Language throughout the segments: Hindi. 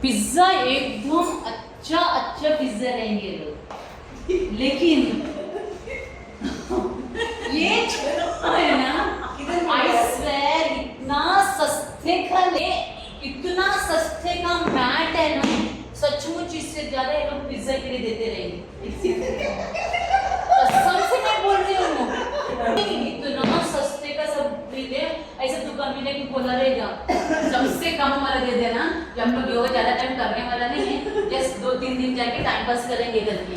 पिज्जा एकदम अच्छा अच्छा पिज्जा लेंगे लोग, लेकिन ये है ना, आई स्वेर इतना सस्ते का ले, इतना सस्ते का मैट है ना, सचमुच इससे ज्यादा ये लोग पिज्जा के लिए देते रहेंगे। कसम से मैं बोल रही हूँ, इतना सस्ते का सब दे, ऐसे दुकान में लेके बोला रहेगा सबसे कम वाला दे देना, जब हम लोग योगा ज्यादा टाइम करने वाला नहीं है, जस्ट 2-3 दिन जाके टाइम पास करेंगे करके,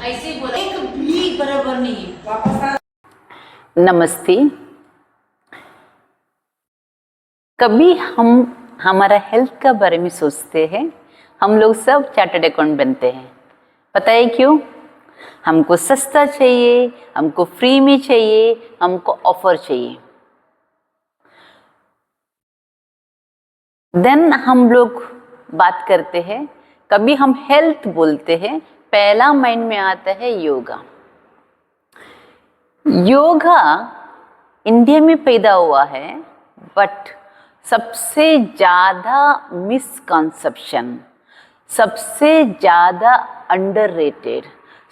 ऐसे ही बोला, एक भी बराबर नहीं है। वापस नमस्ते। कभी हम हमारा हेल्थ का बारे में सोचते हैं, हम लोग सब चार्टर्ड अकाउंटेंट बनते हैं। पता है क्यों? हमको सस्ता चाहिए, हमको फ्री में चाहिए, हमको ऑफर चाहिए। देन हम लोग बात करते हैं, कभी हम हेल्थ बोलते हैं, पहला माइंड में आता है योगा। योगा इंडिया में पैदा हुआ है, बट सबसे ज़्यादा मिसकंसेप्शन, सबसे ज़्यादा अंडररेटेड,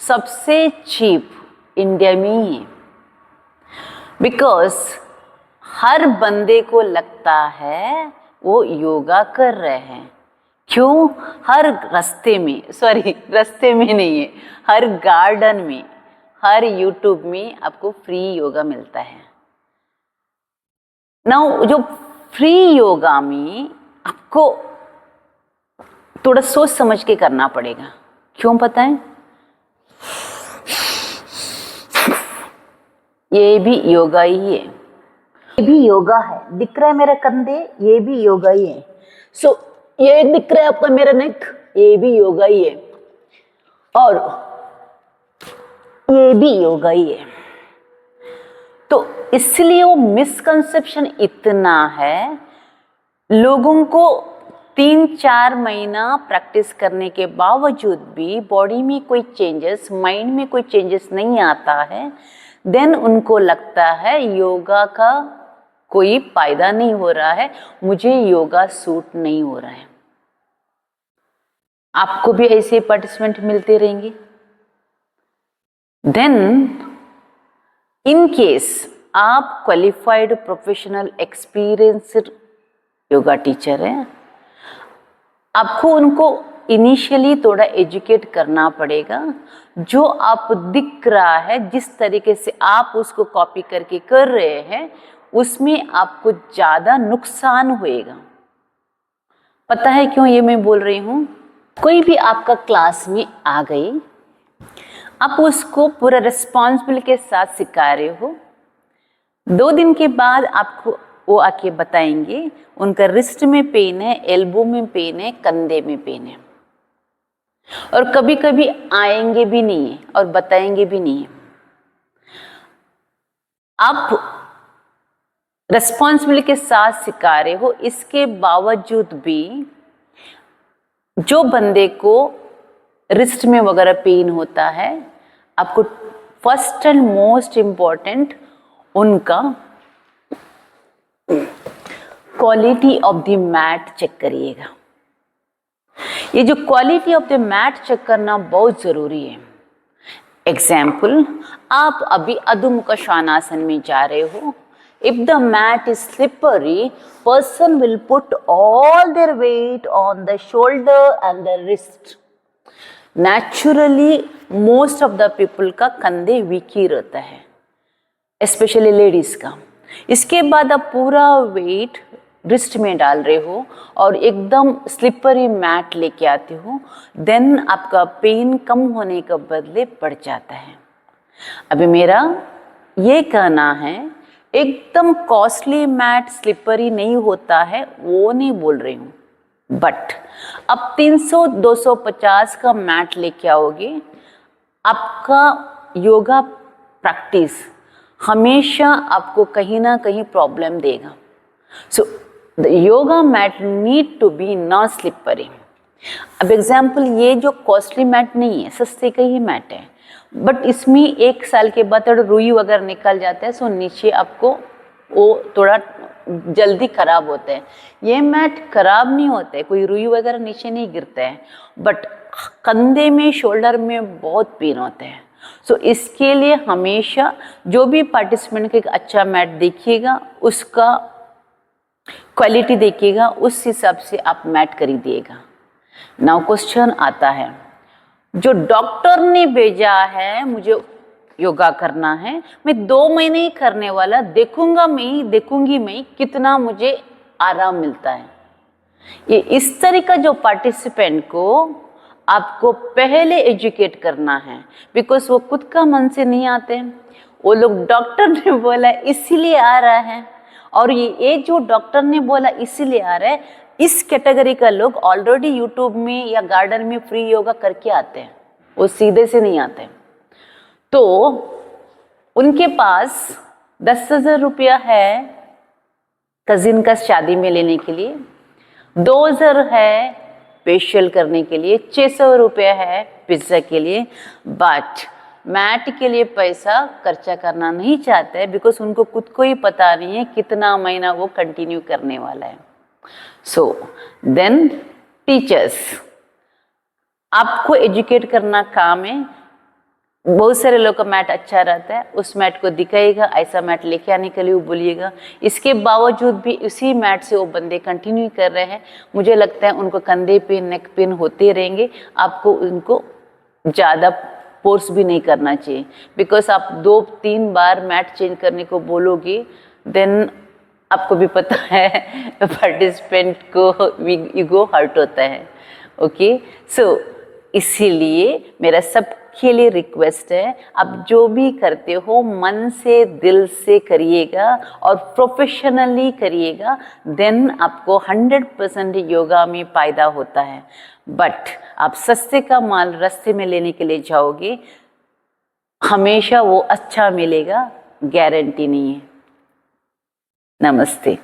सबसे चीप इंडिया में ही है। बिकॉज हर बंदे को लगता है वो योगा कर रहे हैं। क्यों? हर रास्ते में नहीं है, हर गार्डन में, हर यूट्यूब में आपको फ्री योगा मिलता है। नाउ जो फ्री योगा में आपको थोड़ा सोच समझ के करना पड़ेगा। क्यों पता है? ये भी योगा ही है, ये भी योगा है। दिख रहा है मेरा कंधे? ये भी योगा ही है। सो ये दिख रहा है आपका मेरा नेक? ये भी योगा ही है, और ये भी योगा ही है। तो इसलिए वो मिसकंसेप्शन इतना है, लोगों को 3-4 महीना प्रैक्टिस करने के बावजूद भी बॉडी में कोई चेंजेस, माइंड में कोई चेंजेस नहीं आता है। देन उनको लगता है योगा का कोई फायदा नहीं हो रहा है, मुझे योगा सूट नहीं हो रहा है। आपको भी ऐसे पार्टिसिपेंट मिलते रहेंगे। देन इन केस आप qualified professional experienced yoga teacher हैं, आपको उनको इनिशियली थोड़ा एजुकेट करना पड़ेगा। जो आप दिख रहा है, जिस तरीके से आप उसको कॉपी करके कर रहे हैं, उसमें आपको ज़्यादा नुकसान होएगा। पता है क्यों ये मैं बोल रही हूँ? कोई भी आपका क्लास में आ गई, आप उसको पूरा रिस्पॉन्सिबिलिटी के साथ सिखा रहे हो। 2 दिन के बाद आपको वो आके बताएंगे उनका रिस्ट में पेन है, एल्बो में पेन है, कंधे में पेन है, और कभी कभी आएंगे भी नहीं है और बताएंगे भी नहीं है। आप रिस्पॉन्सिबिलिटी के साथ सिखा रहे हो, इसके बावजूद भी जो बंदे को रिस्ट में वगैरह पेन होता है, आपको फर्स्ट एंड मोस्ट इम्पॉर्टेंट उनका quality of the mat check करिएगा। ये जो quality of the mat check करना बहुत ज़रूरी है। एग्जाम्पल, आप अभी अधोमुख श्वानासन में जा रहे हो। If the mat is slippery, person will put all their weight on the shoulder and the wrist. Naturally, most of the people का कंधे वीक ही रहता है, स्पेशली लेडीज का। इसके बाद आप पूरा वेट रिस्ट में डाल रहे हो और एकदम स्लिपरी मैट लेके आते हो, देन आपका पेन कम होने के बदले बढ़ जाता है। अभी मेरा ये कहना है, एकदम कॉस्टली मैट स्लिपरी नहीं होता है, वो नहीं बोल रही हूँ, बट अब 300-250 का मैट लेके आओगे, आपका योगा प्रैक्टिस हमेशा आपको कहीं ना कहीं प्रॉब्लम देगा। So the yoga mat need to be not slippery. अब एग्जाम्पल, ये जो कॉस्टली मैट नहीं है, सस्ते का ही मैट है, बट इसमें 1 साल के बाद थोड़ा रुई वगैरह निकल जाता है, सो नीचे आपको वो थोड़ा जल्दी खराब होते हैं। ये मैट खराब नहीं होते, कोई रुई वगैरह नीचे नहीं गिरते हैं, बट कंधे में, शोल्डर में बहुत पेन होते हैं। सो इसके लिए हमेशा जो भी पार्टिसिपेंट का एक अच्छा मैट देखिएगा, उसका क्वालिटी देखिएगा, उस हिसाब से आप मैट खरीदिएगा। नाउ क्वेश्चन आता है, जो डॉक्टर ने भेजा है मुझे योगा करना है, मैं 2 महीने ही करने वाला, देखूंगी मैं कितना मुझे आराम मिलता है। ये इस तरह का जो पार्टिसिपेंट को आपको पहले एजुकेट करना है, बिकॉज वो खुद का मन से नहीं आते, वो लोग डॉक्टर ने बोला इसीलिए आ रहा है, और ये जो डॉक्टर ने बोला इसीलिए आ रहा है, इस कैटेगरी का लोग ऑलरेडी यूट्यूब में या गार्डन में फ्री योगा करके आते हैं, वो सीधे से नहीं आते। तो उनके पास 10,000 रुपया है कजिन का शादी में लेने के लिए, 2,000 है फेशियल करने के लिए, 600 रुपया है पिज्ज़ा के लिए, बट मैट के लिए पैसा खर्चा करना नहीं चाहते हैं, बिकॉज उनको खुद को ही पता नहीं है कितना महीना वो कंटिन्यू करने वाला है। सो देन टीचर्स, आपको एजुकेट करना काम है। बहुत सारे लोग का मैट अच्छा रहता है, उस मैट को दिखाइएगा, ऐसा मैट लेके आने के लिए वो बोलिएगा। इसके बावजूद भी उसी मैट से वो बंदे कंटिन्यू कर रहे हैं, मुझे लगता है उनको कंधे पे, नेक पेन होते रहेंगे। आपको उनको ज़्यादा फोर्स भी नहीं करना चाहिए, बिकॉज आप 2-3 बार मैट चेंज करने को बोलोगे, देन आपको भी पता है पार्टिसिपेंट को ईगो हर्ट होता है। ओके, सो इसीलिए मेरा सबके लिए रिक्वेस्ट है, आप जो भी करते हो मन से, दिल से करिएगा और प्रोफेशनली करिएगा, देन आपको 100% योगा में फ़ायदा होता है। बट आप सस्ते का माल रास्ते में लेने के लिए जाओगे, हमेशा वो अच्छा मिलेगा, गारंटी नहीं है। नमस्ते।